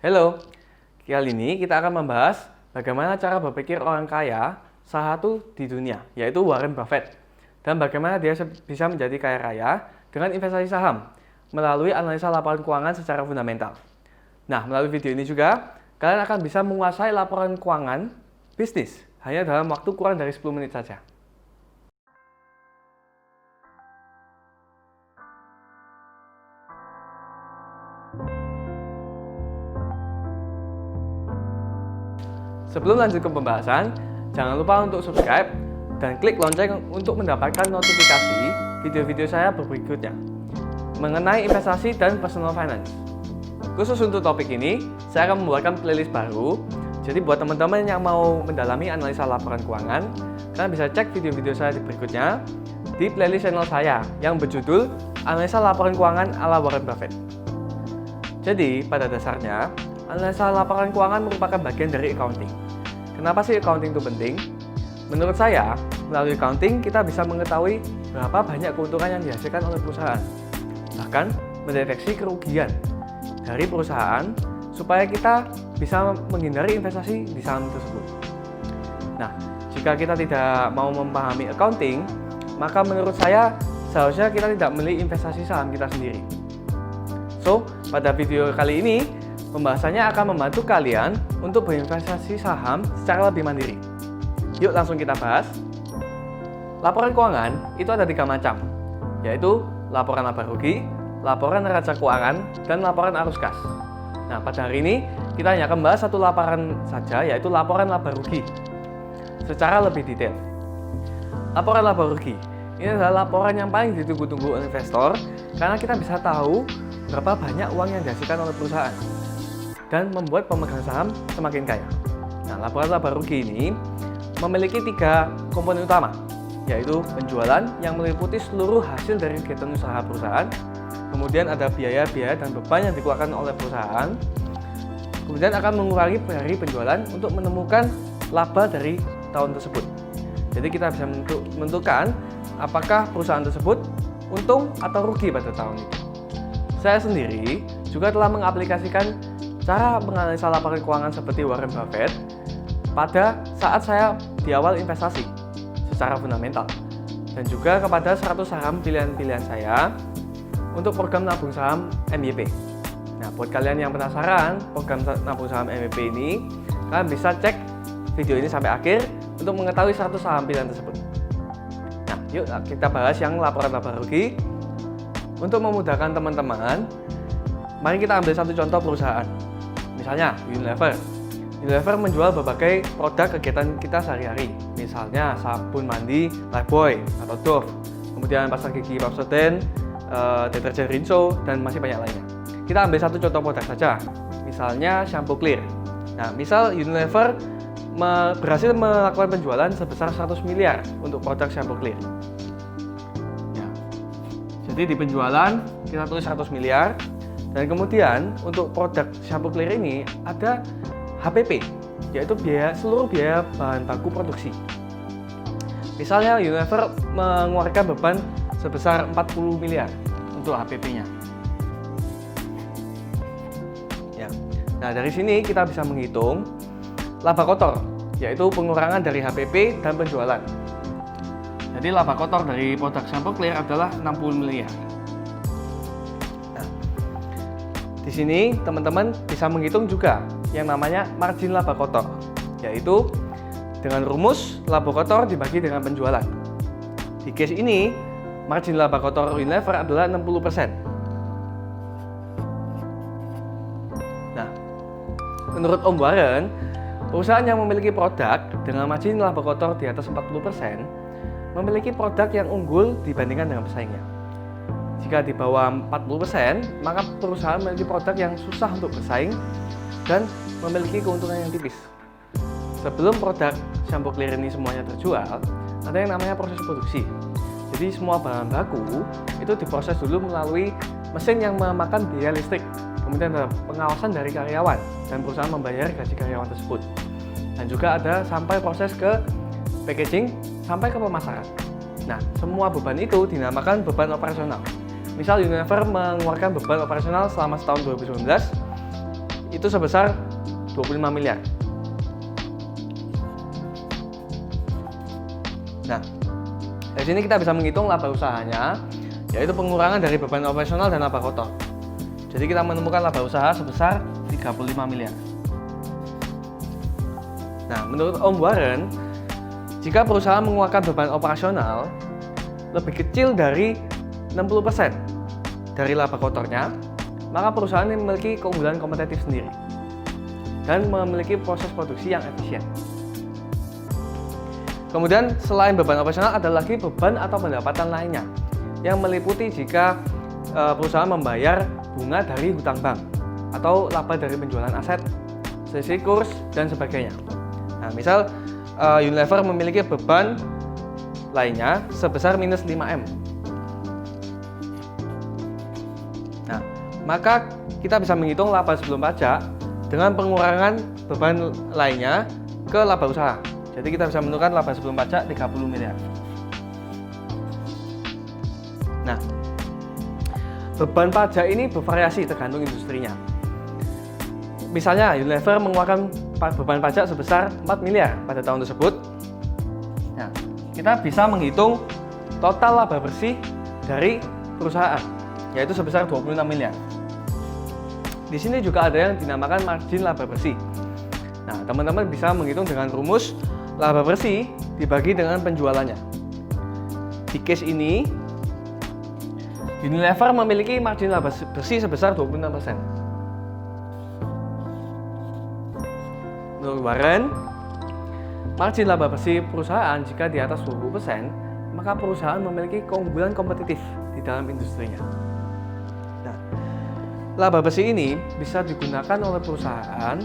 Halo, kali ini kita akan membahas bagaimana cara berpikir orang kaya salah satu di dunia, yaitu Warren Buffett. Dan bagaimana dia bisa menjadi kaya raya dengan investasi saham melalui analisa laporan keuangan secara fundamental. Nah, melalui video ini juga, kalian akan bisa menguasai laporan keuangan bisnis hanya dalam waktu kurang dari 10 menit saja. Sebelum lanjut ke pembahasan, jangan lupa untuk subscribe dan klik lonceng untuk mendapatkan notifikasi video-video saya berikutnya mengenai investasi dan personal finance. Khusus untuk topik ini, saya akan membuatkan playlist baru. Jadi buat teman-teman yang mau mendalami analisa laporan keuangan, kalian bisa cek video-video saya berikutnya di playlist channel saya yang berjudul Analisa Laporan Keuangan ala Warren Buffett. Jadi, pada dasarnya, analisa laporan keuangan merupakan bagian dari accounting. Kenapa sih accounting itu penting? Menurut saya, melalui accounting kita bisa mengetahui berapa banyak keuntungan yang dihasilkan oleh perusahaan. Bahkan, mendeteksi kerugian dari perusahaan supaya kita bisa menghindari investasi di saham tersebut. Nah, jika kita tidak mau memahami accounting, maka menurut saya seharusnya kita tidak membeli investasi saham kita sendiri. So, pada video kali ini, pembahasannya akan membantu kalian untuk berinvestasi saham secara lebih mandiri. Yuk langsung kita bahas. Laporan keuangan itu ada 3 macam, yaitu laporan laba rugi, laporan neraca keuangan, dan laporan arus kas. Nah, pada hari ini kita hanya akan membahas satu laporan saja, yaitu laporan laba rugi secara lebih detail. Laporan laba rugi ini adalah laporan yang paling ditunggu-tunggu oleh investor karena kita bisa tahu berapa banyak uang yang dihasilkan oleh perusahaan dan membuat pemegang saham semakin kaya. Nah, laporan laba rugi ini memiliki 3 komponen utama, yaitu penjualan yang meliputi seluruh hasil dari kegiatan usaha perusahaan, kemudian ada biaya-biaya dan beban yang dikeluarkan oleh perusahaan, kemudian akan mengurangi dari penjualan untuk menemukan laba dari tahun tersebut. Jadi kita bisa menentukan apakah perusahaan tersebut untung atau rugi pada tahun itu. Saya sendiri juga telah mengaplikasikan cara menganalisa laporan keuangan seperti Warren Buffett pada saat saya di awal investasi secara fundamental dan juga kepada 100 saham pilihan-pilihan saya untuk program nabung saham MYP. Nah, buat kalian yang penasaran program nabung saham MYP ini, kalian bisa cek video ini sampai akhir untuk mengetahui 100 saham pilihan tersebut. Nah, yuk kita bahas yang laporan laba rugi. Untuk memudahkan teman-teman, mari kita ambil satu contoh perusahaan. Misalnya Unilever. Unilever menjual berbagai produk kegiatan kita sehari-hari. Misalnya sabun mandi Lifebuoy atau Dove, kemudian pasta gigi Pepsodent, deterjen Rinso, dan masih banyak lainnya. Kita ambil satu contoh produk saja. Misalnya shampoo Clear. Nah, misal Unilever berhasil melakukan penjualan sebesar 100 miliar untuk produk shampoo Clear. Jadi di penjualan kita tulis 100 miliar dan kemudian untuk produk shampoo Clear ini ada HPP, yaitu seluruh biaya bahan baku produksi. Misalnya Unilever mengeluarkan beban sebesar 40 miliar untuk HPP-nya. Ya. Nah, dari sini kita bisa menghitung laba kotor, yaitu pengurangan dari HPP dan penjualan. Jadi laba kotor dari produk shampoo Clear adalah 60 miliar. Nah, di sini teman-teman bisa menghitung juga yang namanya margin laba kotor, yaitu dengan rumus laba kotor dibagi dengan penjualan. Di case ini, margin laba kotor Unilever adalah 60%. Nah, menurut Om Warren, perusahaan yang memiliki produk dengan margin laba kotor di atas 40% memiliki produk yang unggul dibandingkan dengan pesaingnya. Jika di bawah 40%, maka perusahaan memiliki produk yang susah untuk bersaing dan memiliki keuntungan yang tipis. Sebelum produk shampoo Clear ini semuanya terjual, ada yang namanya proses produksi. Jadi semua bahan baku itu diproses dulu melalui mesin yang memakan biaya listrik. Kemudian ada pengawasan dari karyawan dan perusahaan membayar gaji karyawan tersebut. Dan juga ada sampai proses ke packaging sampai ke pemasaran. Nah, semua beban itu dinamakan beban operasional. Misal Unilever mengeluarkan beban operasional selama tahun 2019, itu itu sebesar 25 miliar. Nah, dari sini kita bisa menghitung laba usahanya, yaitu pengurangan dari beban operasional dan laba kotor. Jadi kita menemukan laba usaha sebesar 35 miliar. Nah, menurut Om Warren, jika perusahaan mengeluarkan beban operasional lebih kecil dari 60% dari laba kotornya, maka perusahaan ini memiliki keunggulan kompetitif sendiri dan memiliki proses produksi yang efisien. Kemudian selain beban operasional ada lagi beban atau pendapatan lainnya yang meliputi jika perusahaan membayar bunga dari hutang bank atau laba dari penjualan aset, selisih kurs dan sebagainya. Nah, misal Unilever memiliki beban lainnya sebesar minus 5M. Nah, maka kita bisa menghitung laba sebelum pajak dengan pengurangan beban lainnya ke laba usaha. Jadi kita bisa menemukan laba sebelum pajak 30 miliar. Nah, beban pajak ini bervariasi tergantung industrinya. Misalnya Unilever mengeluarkan beban pajak sebesar 4 miliar pada tahun tersebut. Nah, kita bisa menghitung total laba bersih dari perusahaan, yaitu sebesar 26 miliar. Di sini juga ada yang dinamakan margin laba bersih. Nah, teman-teman bisa menghitung dengan rumus laba bersih dibagi dengan penjualannya. Di case ini, Unilever memiliki margin laba bersih sebesar 26%. Menurut Warren, margin laba bersih perusahaan jika di atas 20%, maka perusahaan memiliki keunggulan kompetitif di dalam industrinya. Nah, laba bersih ini bisa digunakan oleh perusahaan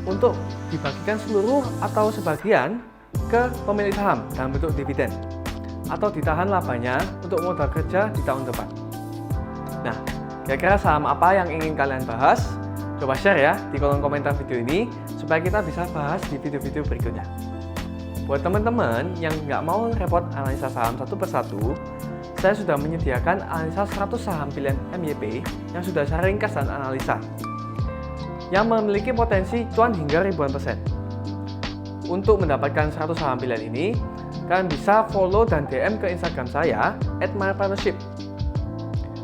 untuk dibagikan seluruh atau sebagian ke pemilik saham dalam bentuk dividen atau ditahan labanya untuk modal kerja di tahun depan. Nah, kira-kira saham apa yang ingin kalian bahas? Coba share ya di kolom komentar video ini supaya kita bisa bahas di video-video berikutnya. Buat teman-teman yang nggak mau repot analisa saham satu persatu, saya sudah menyediakan analisa 100 saham pilihan MYP yang sudah saya ringkas dan analisa, yang memiliki potensi cuan hingga ribuan persen. Untuk mendapatkan 100 saham pilihan ini, kalian bisa follow dan DM ke Instagram saya @mypartnership.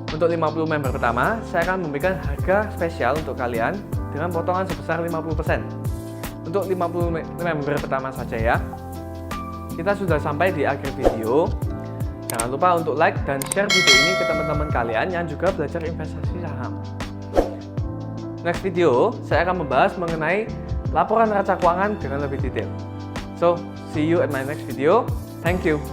Untuk 50 member pertama, saya akan memberikan harga spesial untuk kalian dengan potongan sebesar 50%. Untuk 50 member pertama saja ya. Kita sudah sampai di akhir video. Jangan lupa untuk like dan share video ini ke teman-teman kalian yang juga belajar investasi saham. Next video, saya akan membahas mengenai laporan neraca keuangan dengan lebih detail. So, see you at my next video. Thank you.